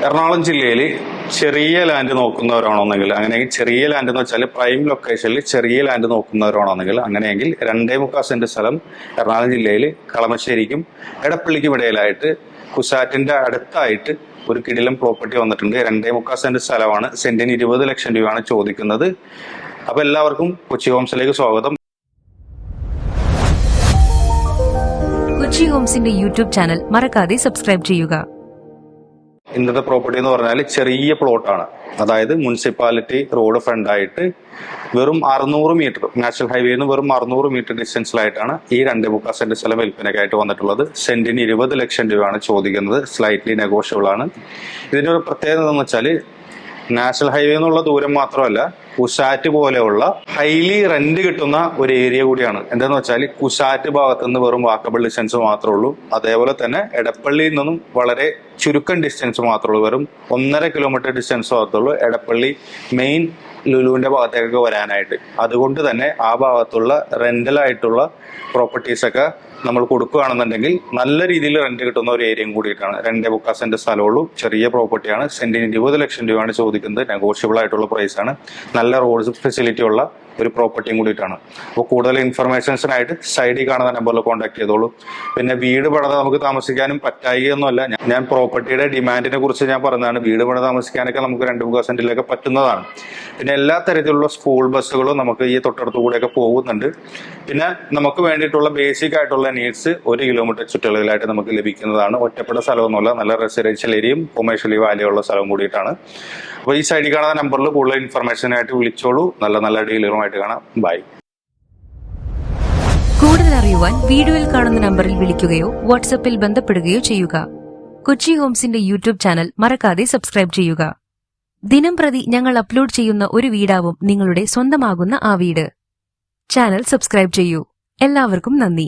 എറണാകുളം ജില്ലയിൽ ചെറിയ ലാൻഡ് നോക്കുന്നവരാണെന്നെങ്കിൽ, അങ്ങനെയെങ്കിൽ ചെറിയ ലാൻഡ് എന്ന് വെച്ചാൽ പ്രൈം ലൊക്കേഷനിൽ ചെറിയ ലാൻഡ് നോക്കുന്നവരാണെന്നെങ്കിൽ, അങ്ങനെയെങ്കിൽ 2.25 സെന്റ് സ്ഥലം എറണാകുളം ജില്ലയിൽ കളമശ്ശേരിക്കും എടപ്പള്ളിക്കും ഇടയിലായിട്ട് കുസാറ്റിന്റെ അടുത്തായിട്ട് ഒരു കിടിലം പ്രോപ്പർട്ടി വന്നിട്ടുണ്ട്. 2.25 സെന്റ് സ്ഥലമാണ്. സെന്റിന് 20 ലക്ഷം രൂപയാണ് ചോദിക്കുന്നത്. അപ്പൊ എല്ലാവർക്കും കൊച്ചി ഹോംസിലേക്ക് സ്വാഗതം. കൊച്ചി ഹോംസിന്റെ യൂട്യൂബ് ചാനൽ മറക്കാതെ സബ്സ്ക്രൈബ് ചെയ്യുക. ഇന്നത്തെ പ്രോപ്പർട്ടി എന്ന് പറഞ്ഞാൽ ചെറിയ പ്ലോട്ടാണ്. അതായത് മുനിസിപ്പാലിറ്റി റോഡ് ഫ്രണ്ടായിട്ട് വെറും 600 മീറ്റർ, നാഷണൽ ഹൈവേയിൽ നിന്ന് വെറും 600 മീറ്റർ ഡിസ്റ്റൻസിലായിട്ടാണ് ഈ 2.25 സെന്റ് സ്ഥലം വിൽപ്പനയ്ക്കായിട്ട് വന്നിട്ടുള്ളത്. സെന്റിന് 20 ലക്ഷം രൂപയാണ് ചോദിക്കുന്നത്. സ്ലൈറ്റ്ലി നെഗോഷ്യബിൾ ആണ്. ഇതിന്റെ ഒരു പ്രത്യേകത എന്ന് വെച്ചാൽ നാഷണൽ ഹൈവേ എന്നുള്ള ദൂരം മാത്രമല്ല, കുസാറ്റ് പോലെയുള്ള ഹൈലി റെന്റ് കിട്ടുന്ന ഒരു ഏരിയ കൂടിയാണ്. എന്താന്ന് വെച്ചാൽ കുസാറ്റ് ഭാഗത്തു നിന്ന് വെറും വാക്കബിൾ ഡിസ്റ്റൻസ് മാത്രമേ ഉള്ളൂ. അതേപോലെ തന്നെ എടപ്പള്ളിയിൽ നിന്നും വളരെ ചുരുക്കം ഡിസ്റ്റൻസ് മാത്രമേ ഉള്ളൂ. വെറും 1.5 കിലോമീറ്റർ ഡിസ്റ്റൻസ് മാത്രമേ എടപ്പള്ളി മെയിൻ ലുലുവിന്റെ ഭാഗത്തേക്കൊക്കെ വരാനായിട്ട്. അതുകൊണ്ട് തന്നെ ആ ഭാഗത്തുള്ള റെന്റലായിട്ടുള്ള പ്രോപ്പർട്ടീസ് ഒക്കെ നമ്മൾ കൊടുക്കുകയാണെന്നുണ്ടെങ്കിൽ നല്ല രീതിയിൽ റെന്റ് കിട്ടുന്ന ഒരു ഏരിയയും കൂടിയിട്ടാണ്. 2.25 സെന്റ് സ്ഥലമുള്ളൂ. ചെറിയ പ്രോപ്പർട്ടിയാണ്. സെന്റിന് 20 ലക്ഷം രൂപയാണ് ചോദിക്കുന്നത്. നെഗോഷ്യബിൾ ആയിട്ടുള്ള പ്രൈസ് ആണ്. നല്ല റോഡ് ഫെസിലിറ്റി ഉള്ള ഒരു പ്രോപ്പർട്ടിയും കൂടിയിട്ടാണ്. അപ്പോൾ കൂടുതൽ ഇൻഫർമേഷൻസിനായിട്ട് സൈഡിൽ കാണുന്ന നമ്പറിൽ കോൺടാക്ട് ചെയ്തോളൂ. പിന്നെ വീട് പണിത് നമുക്ക് താമസിക്കാനും പറ്റായികയൊന്നുമല്ല. ഞാൻ പ്രോപ്പർട്ടിയുടെ ഡിമാൻഡിനെ കുറിച്ച് ഞാൻ പറഞ്ഞതാണ്. വീട് പണിത് താമസിക്കാനൊക്കെ നമുക്ക് 2.25 സെന്റിലൊക്കെ പറ്റുന്നതാണ്. പിന്നെ എല്ലാ തരത്തിലുള്ള സ്കൂൾ ബസ്സുകളും നമുക്ക് ഈ തൊട്ടടുത്തു കൂടെയൊക്കെ പോകുന്നുണ്ട്. പിന്നെ നമുക്ക് വേണ്ടിയിട്ടുള്ള ബേസിക് ആയിട്ടുള്ള നീഡ്സ് 1 കിലോമീറ്റർ ചുറ്റളവിലായിട്ട് നമുക്ക് ലഭിക്കുന്നതാണ്. ഒറ്റപ്പെട്ട സ്ഥലമൊന്നുമല്ല, നല്ല റെസിഡൻഷ്യൽ ഏരിയയും കൊമേഴ്ഷ്യലി വാല്യുള്ള സ്ഥലം കൂടിയിട്ടാണ്. അപ്പോൾ ഈ സൈഡിൽ കാണുന്ന നമ്പറിൽ കൂടുതൽ ഇൻഫർമേഷനായിട്ട് വിളിച്ചോളൂ. നല്ല ഡീലറുമായിട്ട് കാണാം. ബൈ. കൂടുതൽ അറിയുവാൻ വീഡിയോയിൽ കാണുന്ന നമ്പറിൽ വിളിക്കുകയോ വാട്സ്ആപ്പിൽ ബന്ധപ്പെടുകയോ ചെയ്യുക. കൊച്ചി ഹോംസിന്റെ യൂട്യൂബ് ചാനൽ മറക്കാതെ സബ്സ്ക്രൈബ് ചെയ്യുക. ദിനം പ്രതി ഞങ്ങൾ അപ്ലോഡ് ചെയ്യുന്ന ഒരു വീടാവും നിങ്ങളുടെ സ്വന്തമാകുന്ന ആ വീട്. ചാനൽ സബ്സ്ക്രൈബ് ചെയ്യൂ. എല്ലാവർക്കും നന്ദി.